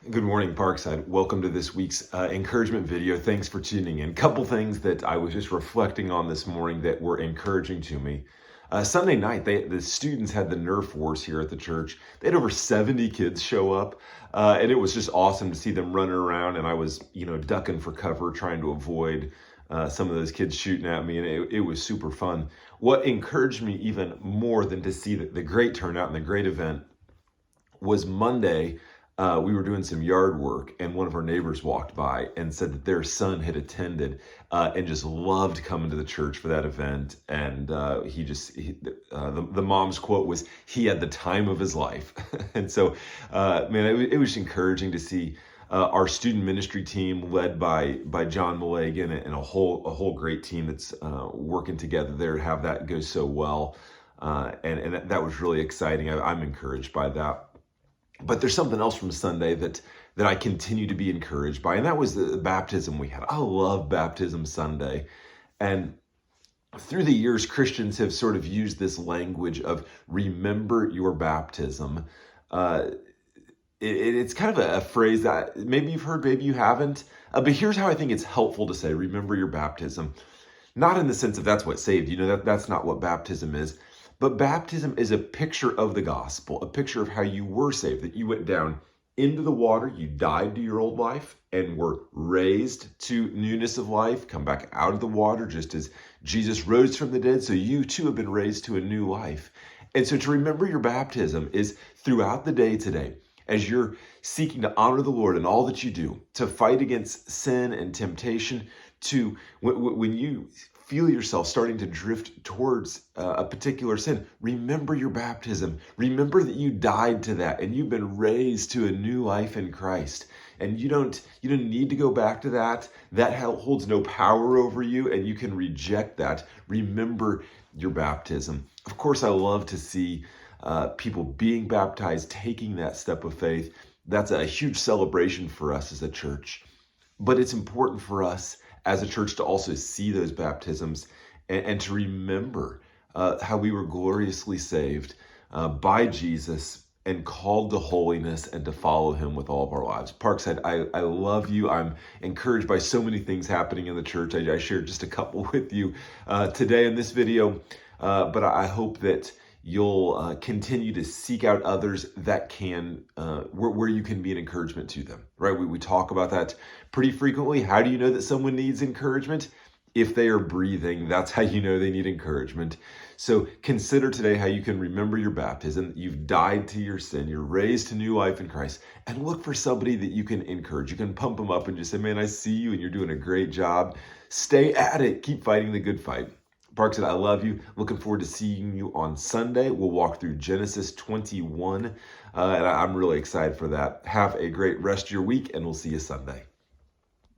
Good morning, Parkside. Welcome to this week's encouragement video. Thanks for tuning in. Couple things that I was just reflecting on this morning that were encouraging to me. Sunday night, the students had the Nerf wars here at the church. They had over 70 kids show up, and it was just awesome to see them running around. And I was, ducking for cover, trying to avoid some of those kids shooting at me, and it was super fun. What encouraged me even more than to see the great turnout and the great event was Monday. We were doing some yard work, and one of our neighbors walked by and said that their son had attended and just loved coming to the church for that event. And the mom's quote was, "He had the time of his life." And so, man, it was encouraging to see our student ministry team led by John Milligan and a whole great team that's working together there to have that go so well. And that was really exciting. I'm encouraged by that. But there's something else from Sunday that I continue to be encouraged by, and that was the baptism we had. I love Baptism Sunday. And through the years, Christians have sort of used this language of remember your baptism. It's kind of a phrase that maybe you've heard, maybe you haven't. But here's how I think it's helpful to say, remember your baptism. Not in the sense of that's what saved you. That's not what baptism is. But baptism is a picture of the gospel, a picture of how you were saved, that you went down into the water, you died to your old life, and were raised to newness of life, come back out of the water, just as Jesus rose from the dead, so you too have been raised to a new life. And so to remember your baptism is throughout the day today, as you're seeking to honor the Lord in all that you do, to fight against sin and temptation, to when you feel yourself starting to drift towards a particular sin, remember your baptism. Remember that you died to that and you've been raised to a new life in Christ. And you don't need to go back to that. That holds no power over you, and you can reject that. Remember your baptism. Of course, I love to see people being baptized, taking that step of faith. That's a huge celebration for us as a church. But it's important for us as a church to also see those baptisms and to remember how we were gloriously saved by Jesus and called to holiness and to follow him with all of our lives. Parkside, I love you. I'm encouraged by so many things happening in the church. I shared just a couple with you today in this video, but I hope that you'll continue to seek out others that can, where you can be an encouragement to them, right? We talk about that pretty frequently. How do you know that someone needs encouragement? If they are breathing, that's how you know they need encouragement. So consider today how you can remember your baptism. You've died to your sin. You're raised to new life in Christ. And look for somebody that you can encourage. You can pump them up and just say, man, I see you and you're doing a great job. Stay at it. Keep fighting the good fight. Parks, I love you. Looking forward to seeing you on Sunday. We'll walk through Genesis 21, and I'm really excited for that. Have a great rest of your week, and we'll see you Sunday.